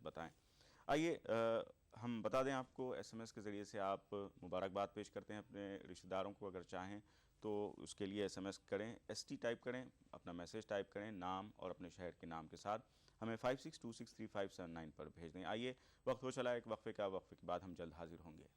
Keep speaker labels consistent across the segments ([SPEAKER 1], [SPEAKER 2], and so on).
[SPEAKER 1] بتائیں۔ آئیے ہم بتا دیں آپ کو ایس ایم ایس کے ذریعے سے آپ مبارکباد پیش کرتے ہیں اپنے رشتہ داروں کو، اگر چاہیں تو اس کے لیے ایس ایم ایس کریں، ایس ٹی ٹائپ کریں، اپنا میسیج ٹائپ کریں، نام اور اپنے شہر کے نام کے ساتھ ہمیں 56263579 پر بھیج دیں۔ آئیے وقت ہو چلا ایک وقفے کا، وقفے کے بعد ہم جلد حاضر ہوں گے۔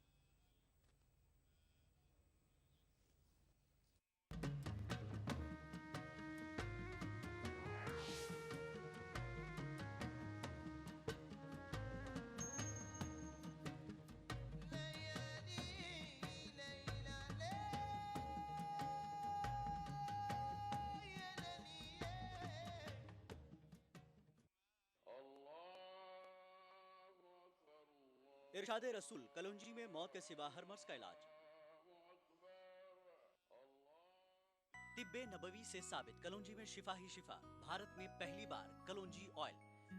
[SPEAKER 2] ارشاد رسول کلونجی میں موت کے سوا ہر مرض کا علاج۔ طب نبوی سے ثابت کلونجی میں شفا ہی شفا۔ بھارت میں پہلی بار کلونجی آئل،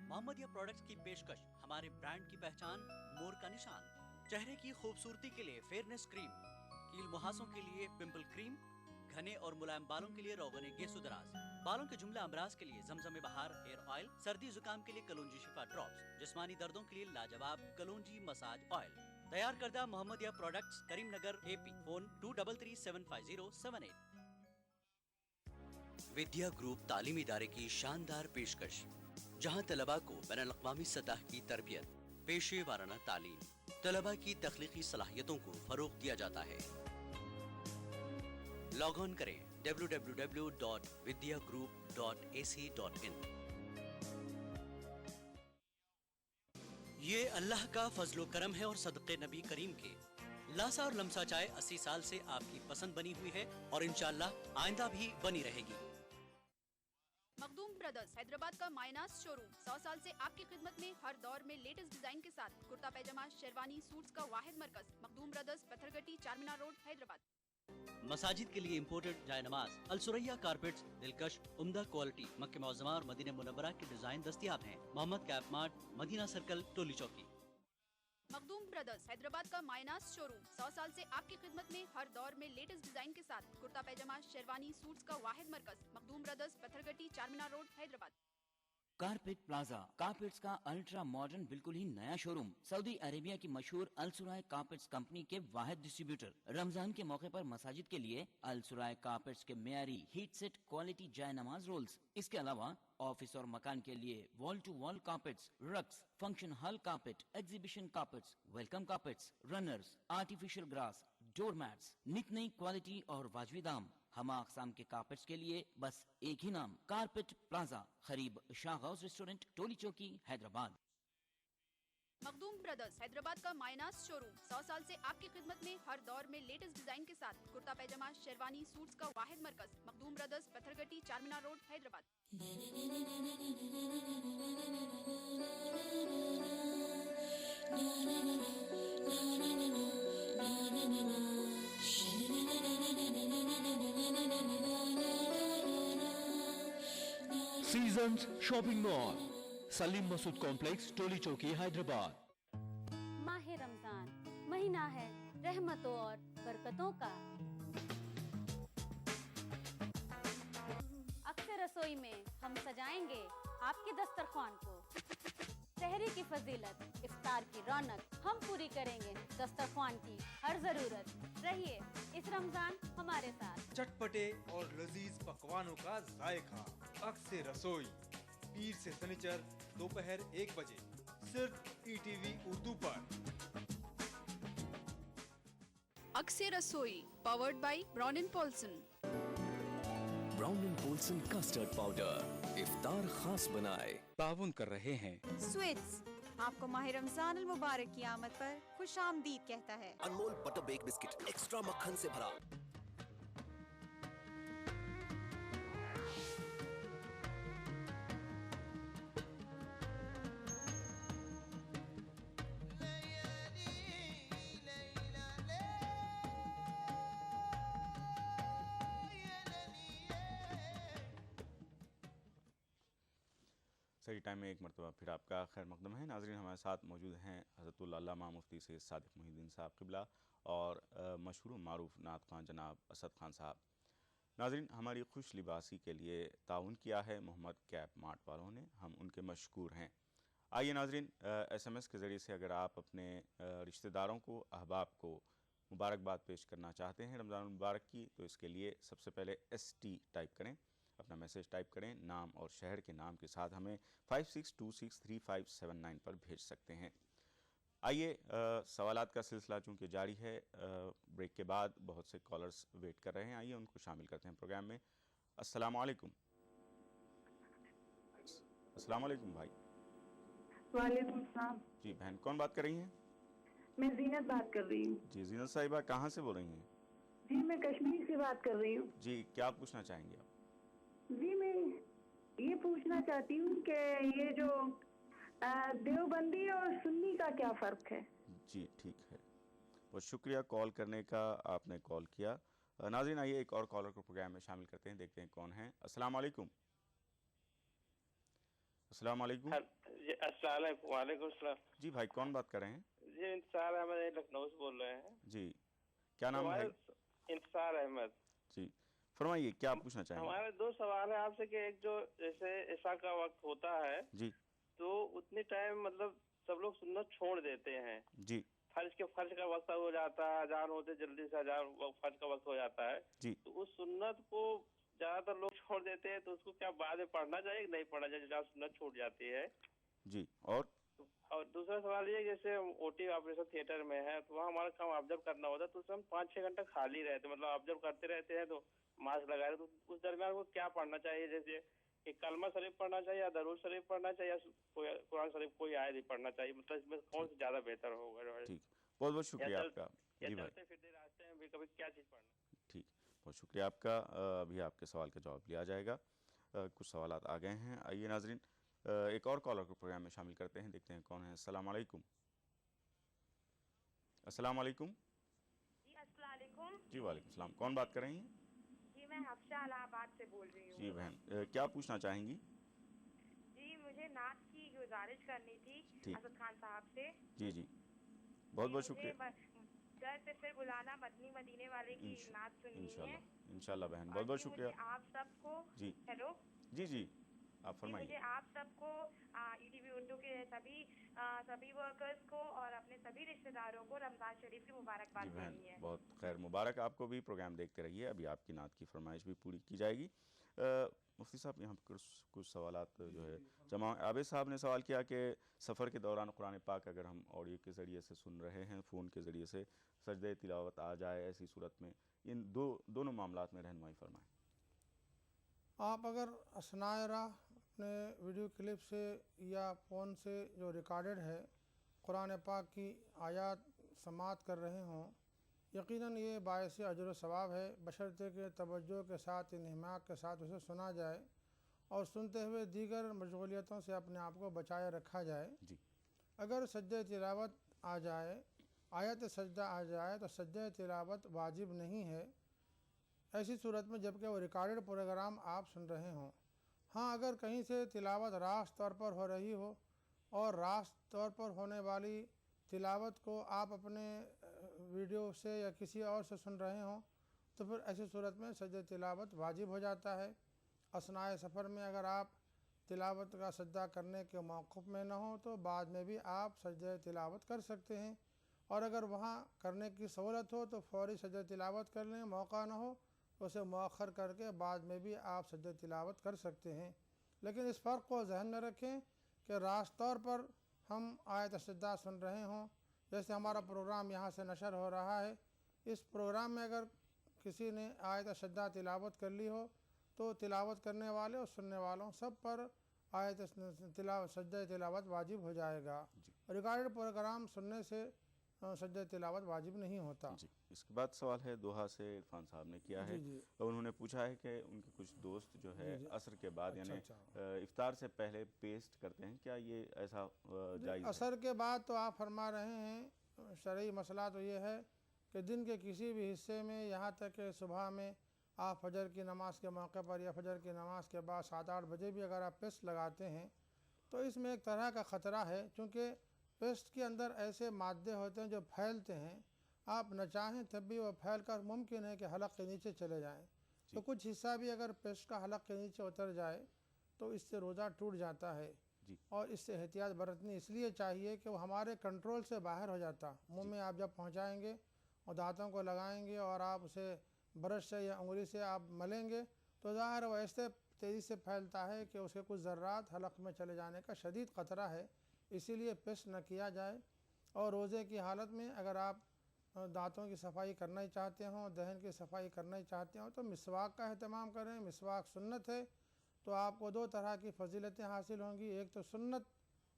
[SPEAKER 2] محمدیہ پروڈکٹس کی پیشکش، ہمارے برانڈ کی پہچان، مور کا نشان۔ چہرے کی خوبصورتی کے لیے فیئرنس کریم، کیل محاسوں کے لیے پمپل کریم، گھنے اور ملائم بالوں کے لیے روغن گیسو دراز، بالوں کے جملہ امراض کے لیے زمزم بہار ہیئر آئل، سردی زکام کے لیے کلونجی شفا ڈراپس، جسمانی دردوں کے لیے لاجواب کلونجی مساج آئل۔ تیار کردہ محمدیہ پروڈکٹس، کریم نگر اے پی، فون 23375078۔ ودیا گروپ تعلیمی ادارے کی شاندار پیشکش، جہاں طلباء کو بین الاقوامی سطح کی تربیت، پیشے وارانہ تعلیم، طلباء کی تخلیقی صلاحیتوں کو فروغ دیا جاتا ہے۔ لاگ آن کریں www.vidyagroup.ac.in۔ یہ اللہ کا فضل و کرم ہے اور صدقے نبی کریم کے۔ لاسا اور لمسا چائے 80 سال سے آپ کی پسند بنی ہوئی ہے اور انشاءاللہ آئندہ بھی بنی رہے گی۔
[SPEAKER 3] مخدوم برادرز حیدرآباد کا مائناس شو روم 100 سال سے آپ کی خدمت میں، ہر دور میں لیٹسٹ ڈیزائن کے ساتھ کرتا پیجامہ، شیروانی، سوٹس کا واحد مرکز۔ Makhdoom brothers, Patthar Gatti, Charminar road, Hyderabad.
[SPEAKER 2] مساجد کے لیے امپورٹڈ جائے نماز، السریہ کارپیٹس، دلکش عمدہ کوالٹی، مکہ معظمہ اور مدینہ منورہ کے ڈیزائن دستیاب ہیں۔ محمد کیپ مارٹ، مدینہ سرکل، ٹولی چوکی۔
[SPEAKER 3] مخدوم برادرز حیدرآباد کا مائناس شو روم 100 سال سے آپ کی خدمت میں، ہر دور میں لیٹسٹ ڈیزائن کے ساتھ کرتا پیجامہ، شیروانی، سوٹس کا واحد مرکز۔ Makhdoom brothers, Patthar Gatti, Charminar road, Hyderabad.
[SPEAKER 4] Carpet plaza, carpets کا الٹرا ماڈرن بالکل ہی نیا شو روم، سعودی عربیہ کی مشہور السرائے کارپیٹس کمپنی کے واحد ڈسٹریبیوٹر۔ رمضان کے موقع پر مساجد کے لیے السرائے کارپیٹس کے معیاری ہیٹ سیٹ کوالٹی جائے نماز رولز، اس کے علاوہ آفس اور مکان کے لیے wall to wall carpets, rugs, function hall carpet, exhibition carpets, welcome carpets, runners, artificial grass, door mats, نت نئی کوالٹی اور واجبی دام۔ ہم اقسام کے کارپیٹس کے لیے بس ایک ہی نام، کارپیٹ پلازا، قریب شاہ غوث ریسٹورنٹ، ٹولی چوکی، حیدرآباد۔
[SPEAKER 3] مخدوم برادرز حیدرآباد کا مائناس شو روم 100 سال سے آپ کی خدمت میں، ہر دور میں لیٹسٹ ڈیزائن کے ساتھ کرتا پیجامہ، شیروانی، سوٹس کا واحد مرکز۔ Makhdoom brothers, Patthar Gatti, Charminar road, Hyderabad.
[SPEAKER 5] Seasons shopping mall, Saleem Masood complex, Toli Chowki, Hyderabad.
[SPEAKER 6] ماہ رمضان مہینہ ہے رحمتوں اور برکتوں کا۔ اکثر رسوئی میں ہم سجائیں گے آپ کے دسترخوان کو۔ سحری کی فضیلت، افطار کی رونق، ہم پوری کریں گے دسترخوان کی ہر ضرورت۔ رہیے اس رمضان ہمارے ساتھ۔
[SPEAKER 7] چٹپٹے اور لذیذ پکوانوں کا ذائقہ، اکثر رسوئی، پیر سے سنیچر دوپہر 1 بجے، صرف ای ٹی وی اردو پر۔
[SPEAKER 3] اکثر رسوئی، powered by Brown and Polson.
[SPEAKER 8] Brown and Polson custard powder افطار خاص بنائے، تعاون کر رہے ہیں۔
[SPEAKER 9] سویٹس آپ کو ماہ رمضان المبارک کی آمد پر خوش آمدید کہتا ہے۔
[SPEAKER 8] انمول بٹر بیک بسکٹ ایکسٹرا مکھن سے بھرا۔
[SPEAKER 1] صحیح ٹائم میں ایک مرتبہ پھر آپ کا خیر مقدم ہے۔ ناظرین، ہمارے ساتھ موجود ہیں حضرت العلامہ مفتی سید صادق محی الدین صاحب قبلہ اور مشہور و معروف نعت خوان جناب اسد خان صاحب۔ ناظرین، ہماری خوش لباسی کے لیے تعاون کیا ہے محمد کیپ مارٹ والوں نے، ہم ان کے مشکور ہیں۔ آئیے ناظرین، SMS کے ذریعے سے اگر آپ اپنے رشتہ داروں کو، احباب کو مبارکباد پیش کرنا چاہتے ہیں رمضان المبارک کی، تو اس کے لیے سب سے پہلے ST ٹائپ کریں، اپنا میسیج ٹائپ کریں، نام اور شہر کے نام کے ساتھ ہمیں 56263579 پر بھیج سکتے ہیں۔ آئیے سوالات کا سلسلہ چونکہ جاری ہے، بریک کے بعد بہت سے کالرز ویٹ کر رہے ہیں، آئیے ان کو شامل کرتے ہیں پروگرام میں۔ السلام علیکم۔ السلام علیکم بھائی۔
[SPEAKER 10] وعلیکم السلام۔
[SPEAKER 1] جی بہن، کون بات کر رہی ہیں؟
[SPEAKER 10] میں زینت بات کر رہی ہوں۔
[SPEAKER 1] جی زینت صاحبہ، کہاں سے بول رہی ہیں؟
[SPEAKER 10] جی میں کشمیر سے بات کر رہی ہوں۔
[SPEAKER 1] جی کیا پوچھنا چاہیں گے آپ؟
[SPEAKER 10] جی میں یہ پوچھنا چاہتی ہوں کہ یہ جو دیوبندی اور سنی کا کیا فرق ہے؟
[SPEAKER 1] جی ٹھیک ہے، بہت شکریہ کال کرنے کا، آپ نے کال کیا۔ ناظرین آئیے ایک اور کالر کو پروگرام میں شامل کرتے ہیں، دیکھتے ہیں کون ہیں۔ السلام علیکم۔ السلام علیکم۔
[SPEAKER 11] السلام علیکم۔ وعلیکم السلام۔
[SPEAKER 1] جی بھائی کون بات کر رہے ہیں؟
[SPEAKER 11] جی انتصار احمد، لکھنؤ سے بول رہے ہیں۔
[SPEAKER 1] جی کیا نام ہے؟
[SPEAKER 11] انتصار احمد۔
[SPEAKER 1] جی فرمائیے، کیا پوچھنا چاہیں گے؟
[SPEAKER 11] ہمارے دو سوال ہیں آپ سے کہ ایک جو جیسے عشاء کا وقت ہوتا ہے
[SPEAKER 1] جی
[SPEAKER 11] تو اتنی ٹائم مطلب سب لوگ سنت چھوڑ دیتے ہیں،
[SPEAKER 1] جی
[SPEAKER 11] فرض کا وقت ہو جاتا ہے، اذان ہوتے جلدی سے فرض کا وقت ہو جاتا ہے،
[SPEAKER 1] جی
[SPEAKER 11] تو اس سنت کو زیادہ تر لوگ چھوڑ دیتے ہیں، تو اس کو کیا بعد میں پڑھنا چاہیے کہ نہیں پڑھنا چاہیے جہاں سنت چھوٹ جاتی ہے؟
[SPEAKER 1] جی اور
[SPEAKER 11] دوسرا سوال یہ جیسے OT آپریشن تھیٹر میں ہے تو وہاں ہمارا کام آبزرو کرنا ہوتا ہے، تو اس میں ہم 5-6 گھنٹہ خالی رہتے مطلب آبزرو کرتے رہتے ہیں، تو ماسک لگائے رہے، تو اس درمیان کو کیا پڑھنا چاہیے؟ جیسے کہ کلمہ شریف پڑھنا چاہیے یا درود شریف پڑھنا چاہیے یا قرآن شریف کوئی آیت نہیں پڑھنا چاہیے، مطلب اس میں کون سے زیادہ بہتر ہوگا؟
[SPEAKER 1] ٹھیک، بہت بہت شکریہ آپ کا۔ جی بھائی
[SPEAKER 11] چلتے پھرتے راستے میں بھی کبھی کیا چیز پڑھنا؟
[SPEAKER 1] ٹھیک، بہت شکریہ آپ کا۔ ابھی آپ کے سوال کا جواب لیا جائے گا۔ کچھ سوالات آ گئے ہیں، آئیے ناظرین ایک اور کالر کو پروگرام میں شامل کرتے ہیں، دیکھتے ہیں کون ہیں۔ السلام علیکم۔ السلام علیکم۔
[SPEAKER 12] جی السلام علیکم۔
[SPEAKER 1] جی وعلیکم السلام، کون بات کر رہی ہیں؟
[SPEAKER 12] جی میں حفصہ الہ آباد سے بول رہی ہوں۔
[SPEAKER 1] جی بہن، کیا پوچھنا چاہیں گی؟
[SPEAKER 12] جی مجھے نعت کی گزارش کرنی تھی اسد خان صاحب سے۔
[SPEAKER 1] جی جی بہت بہت شکریہ۔
[SPEAKER 12] گھر سے پھر بلانا مدنی مدینے والے کی نعت سننی ہے
[SPEAKER 1] انشاءاللہ بہن، بہت بہت شکریہ۔
[SPEAKER 12] آپ سب کو
[SPEAKER 1] جی
[SPEAKER 12] ہیلو
[SPEAKER 1] جی جی آپ فرمائیے۔
[SPEAKER 12] مجھے آپ سب کو ETV اردو کے سبھی ورکرز کو اور اپنے سبھی رشتہ داروں کو رمضان شریف کی مبارکباد دینی ہے۔
[SPEAKER 1] بہت خیر مبارک آپ کو بھی، پروگرام دیکھتے رہیے، ابھی آپ کی نعت کی فرمائش بھی پوری کی جائے گی۔ مفتی صاحب یہاں پر کچھ سوالات جو ہے جمع، عابد صاحب نے سوال کیا کہ سفر کے دوران قرآن پاک اگر ہم آڈیو کے ذریعے سے سن رہے ہیں، فون کے ذریعے سے سجدہ تلاوت آ جائے، ایسی صورت میں ان دونوں معاملات میں رہنمائی فرمائیں۔
[SPEAKER 13] آپ اگر اثناء راہ اپنے ویڈیو کلپ سے یا فون سے جو ریکارڈڈ ہے قرآن پاک کی آیات سماعت کر رہے ہوں، یقیناً یہ باعث اجر و ثواب ہے، بشرطے کہ توجہ کے ساتھ، انہماک کے ساتھ اسے سنا جائے اور سنتے ہوئے دیگر مشغولیتوں سے اپنے آپ کو بچائے رکھا جائے۔
[SPEAKER 1] جی
[SPEAKER 13] اگر سجدہ تلاوت آ جائے، آیت سجدہ آ جائے تو سجدہ تلاوت واجب نہیں ہے ایسی صورت میں جبکہ وہ ریکارڈڈ پروگرام آپ سن رہے ہوں۔ ہاں اگر کہیں سے تلاوت راست طور پر ہو رہی ہو اور راست طور پر ہونے والی تلاوت کو آپ اپنے ویڈیو سے یا کسی اور سے سن رہے ہوں تو پھر ایسی صورت میں سجدہ تلاوت واجب ہو جاتا ہے۔ اثناء سفر میں اگر آپ تلاوت کا سجدہ کرنے کے موقف میں نہ ہوں تو بعد میں بھی آپ سجدہ تلاوت کر سکتے ہیں، اور اگر وہاں کرنے کی سہولت ہو تو فوری سجدہ تلاوت کر لیں، موقع نہ ہو تو اسے مؤخر کر کے بعد میں بھی آپ سجدہ تلاوت کر سکتے ہیں۔ لیکن اس فرق کو ذہن میں رکھیں کہ راست طور پر ہم آیت سجدہ سن رہے ہوں، جیسے ہمارا پروگرام یہاں سے نشر ہو رہا ہے، اس پروگرام میں اگر کسی نے آیت سجدہ تلاوت کر لی ہو تو تلاوت کرنے والے اور سننے والوں سب پر آیت سجدہ تلاوت واجب ہو جائے گا۔ ریکارڈڈ پروگرام سننے سے سجدہ تلاوت واجب نہیں ہوتا۔
[SPEAKER 1] جی اس کے بعد سوال ہے دوحہ سے عرفان صاحب نے کیا ہے، انہوں نے پوچھا ہے کہ ان کے کچھ دوست جو ہے عصر کے بعد یعنی افطار سے پہلے پیسٹ کرتے ہیں، کیا یہ ایسا جائز ہے؟
[SPEAKER 13] عصر کے بعد تو آپ فرما رہے ہیں، شرعی مسئلہ تو یہ ہے کہ دن کے کسی بھی حصے میں یہاں تک کہ صبح میں آپ فجر کی نماز کے موقع پر یا فجر کی نماز کے بعد 7-8 بجے بھی اگر آپ پیسٹ لگاتے ہیں تو اس میں ایک طرح کا خطرہ ہے، چونکہ پیسٹ کے اندر ایسے مادے ہوتے ہیں جو پھیلتے ہیں، آپ نہ چاہیں تب بھی وہ پھیل کر ممکن ہے کہ حلق کے نیچے چلے جائیں، تو کچھ حصہ بھی اگر پیسٹ کا حلق کے نیچے اتر جائے تو اس سے روزہ ٹوٹ جاتا ہے۔
[SPEAKER 1] جی
[SPEAKER 13] اور اس سے احتیاط برتنی اس لیے چاہیے کہ وہ ہمارے کنٹرول سے باہر ہو جاتا. منہ میں آپ جب پہنچائیں گے اور دانتوں کو لگائیں گے اور آپ اسے برش سے یا انگلی سے آپ ملیں گے تو ظاہر وہ ایسے تیزی سے پھیلتا ہے کہ اس کے کچھ ذرات حلق میں چلے جانے کا شدید خطرہ ہے. اسی لیے پیسٹ نہ کیا جائے. اور روزے کی حالت میں اگر آپ دانتوں کی صفائی کرنا ہی چاہتے ہوں, دہن کی صفائی کرنا ہی چاہتے ہوں تو مسواک کا اہتمام کریں. مسواک سنت ہے تو آپ کو 2 طرح کی فضیلتیں حاصل ہوں گی. ایک تو سنت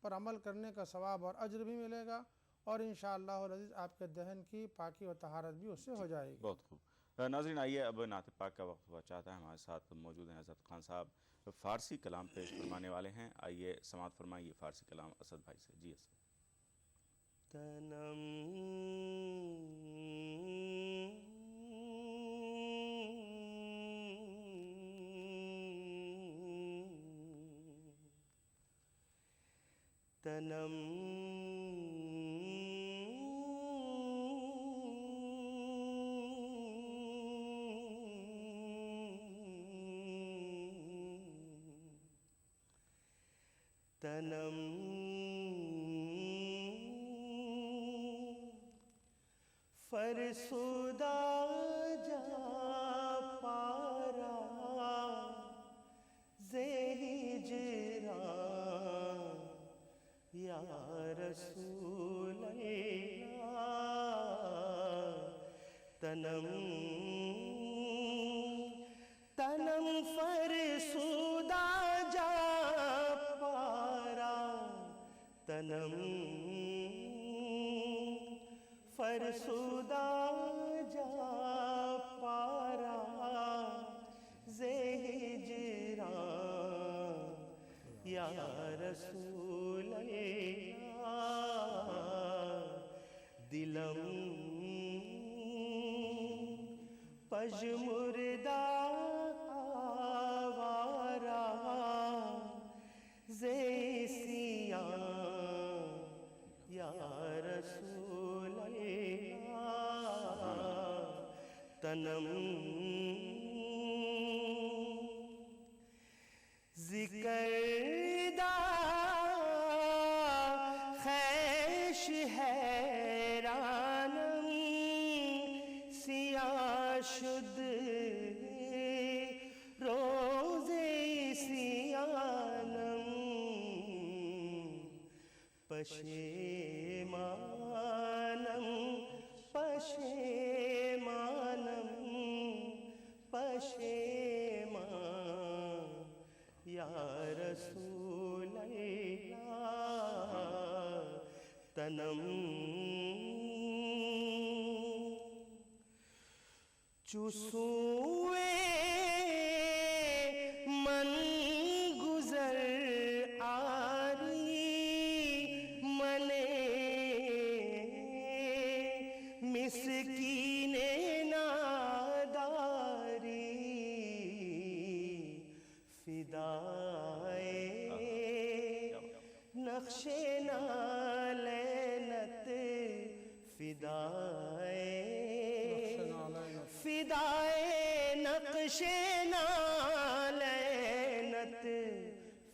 [SPEAKER 13] پر عمل کرنے کا ثواب اور اجر بھی ملے گا اور انشاءاللہ العزیز آپ کے دہن کی پاکی و طہارت بھی اس سے ہو جائے گی.
[SPEAKER 1] بہت خوب. ناظرین آئیے اب نعت پاک کا وقت ہوا چاہتا ہے. ہمارے ساتھ موجود ہیں حضرت خان صاحب, فارسی کلام پیش فرمانے والے ہیں. آئیے سماعت فرمائیے فارسی کلام اسد بھائی سے. جی اسد.
[SPEAKER 14] تنم تنم فرسودہ جا پارا زہجرا یا رسول اللہ تنم تنم فرسودہ جا پارا تنم فرسودہ جا پارا زہجرا یا رسول اللہ دلم پژمردہ آوارا زیسیاں یا رسول اللہ تنم ذکر خیش حیرانم سیاہ شد روزے سیانم پشیمانم پشیمانم پشیمان یا رسول اللہ تنم چسوئے من گزر آری منے مسکین ناداری فدائے نقش نالینت فدائے نقش نالینت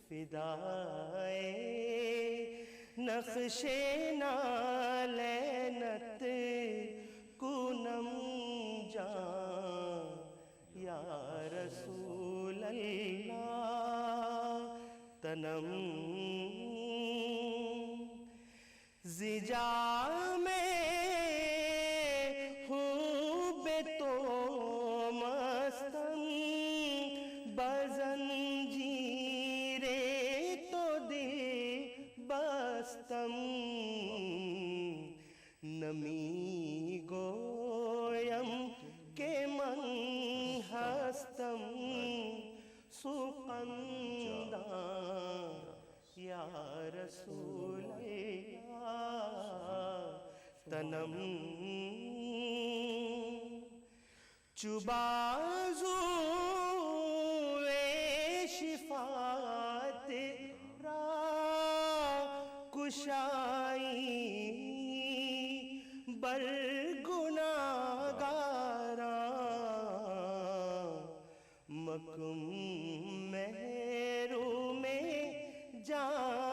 [SPEAKER 14] فدائے نقش نالینت کنم جان یا رسول اللہ تنم زجا میں خوب تو مستم بزنجیر تو دے بستم نمی گویم کہ من ہستم سخندان یا رسول اللہ تنم چبازوے شفاعت را کشائی بر گناہگاراں مکم محروم جان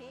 [SPEAKER 15] 6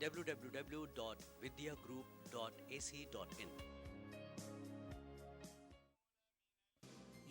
[SPEAKER 2] www.vidyagroup.ac.in।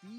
[SPEAKER 5] 3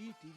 [SPEAKER 5] ETV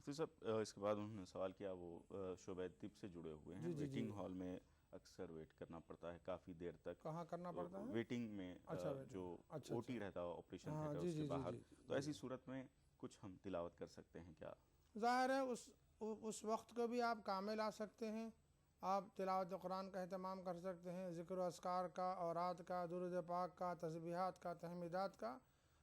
[SPEAKER 1] مفتی صاحب اس کے بعد انہوں نے سوال کیا، وہ شعبہ طب سے جڑے ہوئے ہیں، ویٹنگ ہال میں اکثر ویٹ کرنا پڑتا ہے کافی دیر تک.
[SPEAKER 13] کہاں کرنا پڑتا ہے؟
[SPEAKER 1] ویٹنگ میں جو او ٹی رہتا ہے، آپریشن رہتا ہے اس کے باہر. تو ایسی صورت میں کچھ ہم تلاوت کر سکتے ہیں کیا؟
[SPEAKER 13] ظاہر ہے اس وقت کو بھی آپ کامل آ سکتے ہیں. آپ تلاوت قرآن کا اہتمام کر سکتے ہیں، ذکر و اذکار کا، اوراد کا، درود پاک کا، تسبیحات کا، تحمیدات کا.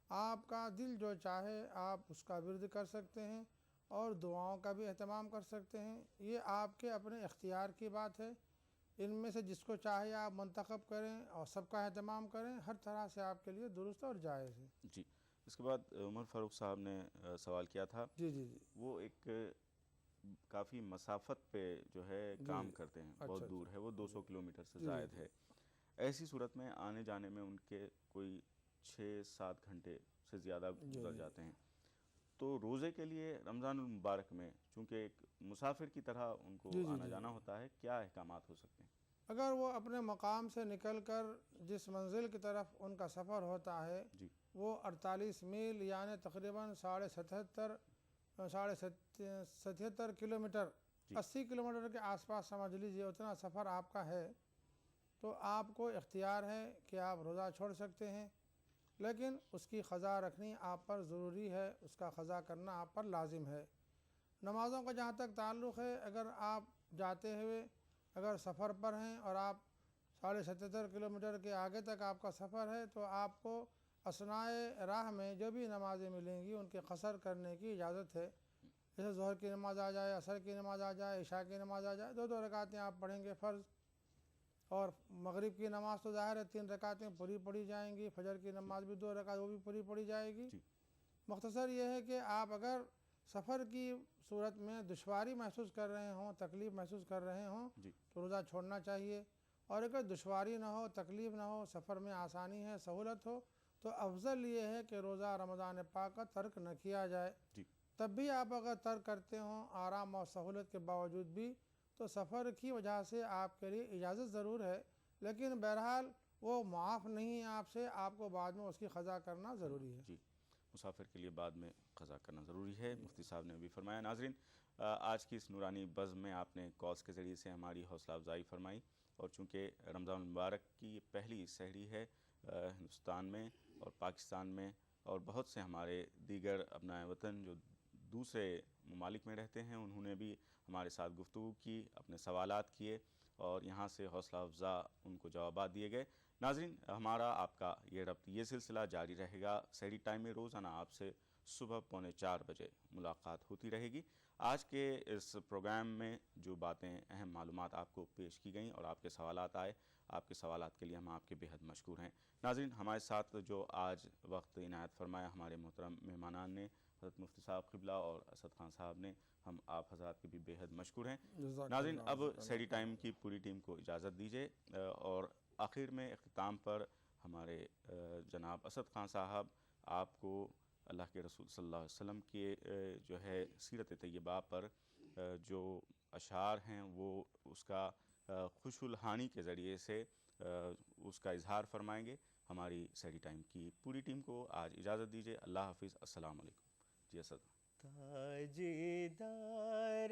[SPEAKER 13] آپ کا دل جو چاہے آپ اس کا ورد کر سکتے ہیں اور دعاؤں کا بھی اہتمام کر سکتے ہیں. یہ آپ کے اپنے اختیار کی بات ہے. ان میں سے جس کو چاہے آپ منتخب کریں اور سب کا اہتمام کریں. ہر طرح سے آپ کے لیے درست اور جائز ہے.
[SPEAKER 1] جی. اس کے بعد عمر فاروق صاحب نے سوال کیا تھا.
[SPEAKER 13] جی.
[SPEAKER 1] وہ ایک کافی مسافت پہ جو ہے کام کرتے ہیں، بہت دور ہے، وہ 200 کلومیٹر سے زائد ہے. ایسی صورت میں آنے جانے میں ان کے کوئی 6-7 گھنٹے سے زیادہ گزر جاتے ہیں. تو روزے کے لیے رمضان المبارک میں چونکہ ایک مسافر کی طرح ان کو آنا جانا ہوتا ہے، کیا احکامات ہو سکتے ہیں؟
[SPEAKER 13] اگر وہ اپنے مقام سے نکل کر جس منزل کی طرف ان کا سفر ہوتا ہے وہ 48 میل یعنی تقریباً 77 کلومیٹر، 80 کلومیٹر کے آس پاس سمجھ لیجیے اتنا سفر آپ کا ہے، تو آپ کو اختیار ہے کہ آپ روزہ چھوڑ سکتے ہیں. لیکن اس کی قضا رکھنی آپ پر ضروری ہے، اس کا قضا کرنا آپ پر لازم ہے. نمازوں کا جہاں تک تعلق ہے، اگر آپ جاتے ہوئے اگر سفر پر ہیں اور آپ 77 کلومیٹر کے آگے تک آپ کا سفر ہے تو آپ کو اثنائے راہ میں جو بھی نمازیں ملیں گی ان کے قصر کرنے کی اجازت ہے. جیسے ظہر کی نماز آ جائے، عصر کی نماز آ جائے، عشاء کی نماز آ جائے، 2 رکعتیں آپ پڑھیں گے فرض. اور مغرب کی نماز تو ظاہر ہے 3 رکعتیں پوری پڑھی جائیں گی. فجر کی نماز بھی 2 رکعت وہ بھی پوری پڑھی جائے گی. مختصر یہ ہے کہ آپ اگر سفر کی صورت میں دشواری محسوس کر رہے ہوں، تکلیف محسوس کر رہے ہوں تو روزہ چھوڑنا چاہیے. اور اگر دشواری نہ ہو، تکلیف نہ ہو، سفر میں آسانی ہے، سہولت ہو، تو افضل یہ ہے کہ روزہ رمضان پاک کا ترک نہ کیا جائے. تب بھی آپ اگر ترک کرتے ہوں آرام اور سہولت کے باوجود بھی تو سفر کی وجہ سے آپ کے لیے اجازت ضرور ہے، لیکن بہرحال وہ معاف نہیں ہے آپ سے، آپ کو بعد میں اس کی قضا کرنا ضروری ہے.
[SPEAKER 1] مسافر کے لیے بعد میں قضا کرنا ضروری ہے. مفتی صاحب نے بھی فرمایا. ناظرین، آج کی اس نورانی بزم میں آپ نے کالز کے ذریعے سے ہماری حوصلہ افزائی فرمائی، اور چونکہ رمضان المبارک کی پہلی سحری ہے ہندوستان میں اور پاکستان میں، اور بہت سے ہمارے دیگر ابنائے وطن جو دوسرے ممالک میں رہتے ہیں انہوں نے بھی ہمارے ساتھ گفتگو کی، اپنے سوالات کیے اور یہاں سے حوصلہ افزا ان کو جوابات دیے گئے. ناظرین، ہمارا آپ کا یہ ربط یہ سلسلہ جاری رہے گا. سحری ٹائم میں روزانہ آپ سے صبح 3:45 بجے ملاقات ہوتی رہے گی. آج کے اس پروگرام میں جو باتیں اہم معلومات آپ کو پیش کی گئیں اور آپ کے سوالات آئے، آپ کے سوالات کے لیے ہم آپ کے بے حد مشکور ہیں. ناظرین، ہمارے ساتھ جو آج وقت عنایت فرمایا ہمارے محترم مہمانان نے، حضرت مفتی صاحب قبلہ اور اسد خان صاحب نے، ہم آپ حضرات کے بھی بے حد مشکور ہیں. ناظرین، اب سحری ٹائم کی پوری ٹیم کو اجازت دیجیے، اور آخر میں اختتام پر ہمارے جناب اسد خان صاحب آپ کو اللہ کے رسول صلی اللہ علیہ وسلم کے جو ہے سیرت طیبہ پر جو اشعار ہیں وہ اس کا خوش الحانی کے ذریعے سے اس کا اظہار فرمائیں گے. ہماری سحری ٹائم کی پوری ٹیم کو آج اجازت دیجیے. اللہ حافظ. السلام علیکم. جی اسد.
[SPEAKER 14] تاجدار